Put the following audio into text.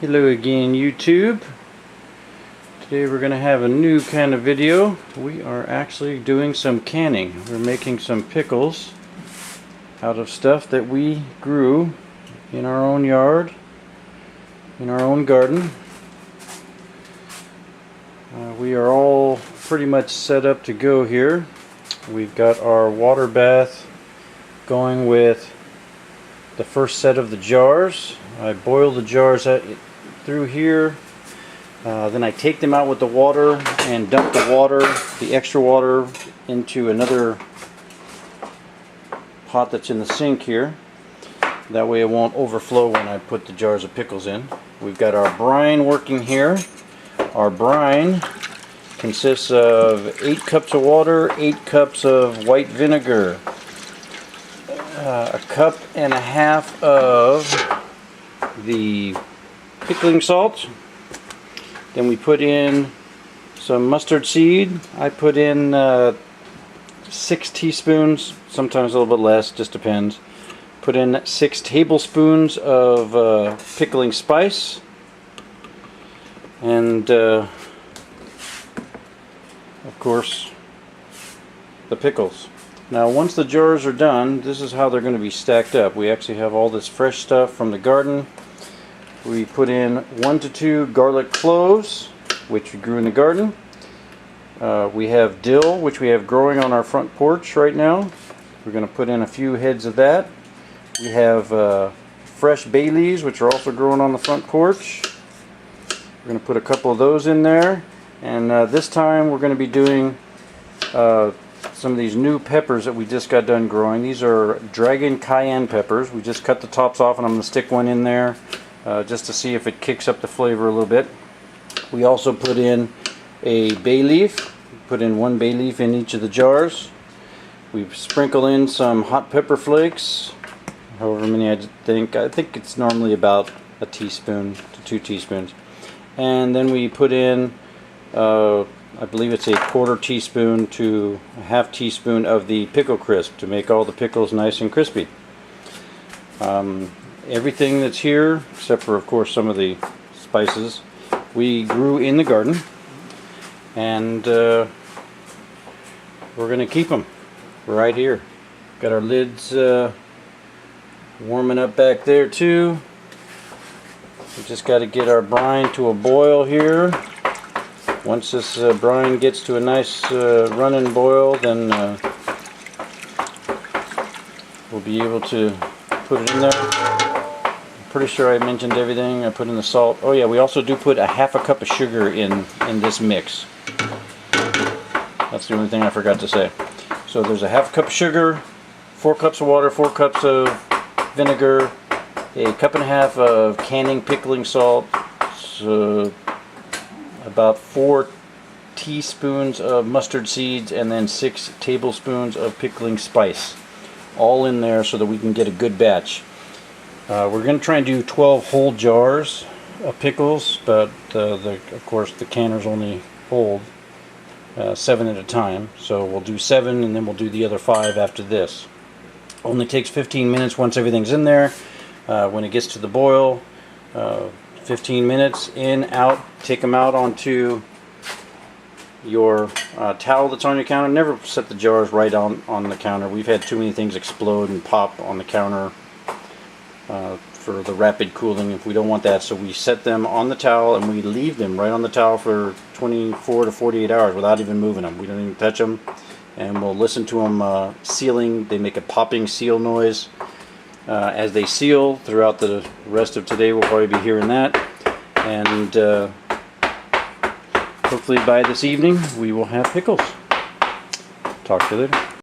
Hello again, YouTube. Today we're going to have a new kind of video. We are actually doing some canning. We're making some pickles out of stuff that we grew in our own yard, in our own garden. We are all pretty much set up to go here. We've got our water bath going with the first set of the jars. I boil the jars through here, then I take them out with the water and dump the extra water into another pot that's in the sink here. That way it won't overflow when I put the jars of pickles in. We've got our brine working here. Our brine consists of 8 cups of water, 8 cups of white vinegar, a cup and a half of the pickling salt. Then we put in some mustard seed. I put in 6 teaspoons, sometimes a little bit less, just depends. Put in 6 tablespoons of pickling spice, and of course the pickles. Now once the jars are done, this is how they're going to be stacked up. We actually have all this fresh stuff from the garden. We put in 1 to 2 garlic cloves, which we grew in the garden. We have dill, which we have growing on our front porch right now. We're going to put in a few heads of that. We have fresh bay leaves, which are also growing on the front porch. We're going to put a couple of those in there. And this time we're going to be doing some of these new peppers that we just got done growing. These are dragon cayenne peppers. We just cut the tops off, and I'm going to stick one in there just to see if it kicks up the flavor a little bit. We also put in a bay leaf. Put in 1 bay leaf in each of the jars. We sprinkle in some hot pepper flakes, however many I think it's normally about a teaspoon to 2 teaspoons. And then we put in I believe it's a 1/4 teaspoon to a 1/2 teaspoon of the pickle crisp to make all the pickles nice and crispy. Everything that's here, except for of course some of the spices, we grew in the garden, and we're going to keep them right here. Got our lids warming up back there too. We just got to get our brine to a boil here. Once this brine gets to a nice running boil, then we'll be able to put it in there. I'm pretty sure I mentioned everything. I put in the salt. Oh yeah, we also do put a 1/2 cup of sugar in this mix. That's the only thing I forgot to say. So there's a 1/2 cup of sugar, 4 cups of water, 4 cups of vinegar, a 1.5 cups of canning pickling salt, so about 4 teaspoons of mustard seeds, and then 6 tablespoons of pickling spice, all in there so that we can get a good batch. We're going to try and do 12 whole jars of pickles, but of course the canners only hold 7 at a time, so we'll do 7 and then we'll do the other 5 after this. Only takes 15 minutes once everything's in there. When it gets to the boil, 15 minutes in, out, take them out onto your towel that's on your counter. Never set the jars right on the counter. We've had too many things explode and pop on the counter for the rapid cooling. If we don't want that, so we set them on the towel and we leave them right on the towel for 24 to 48 hours without even moving them. We don't even touch them, and we'll listen to them sealing. They make a popping seal noise. As they seal throughout the rest of today, we'll probably be hearing that, and hopefully by this evening we will have pickles. Talk to you later.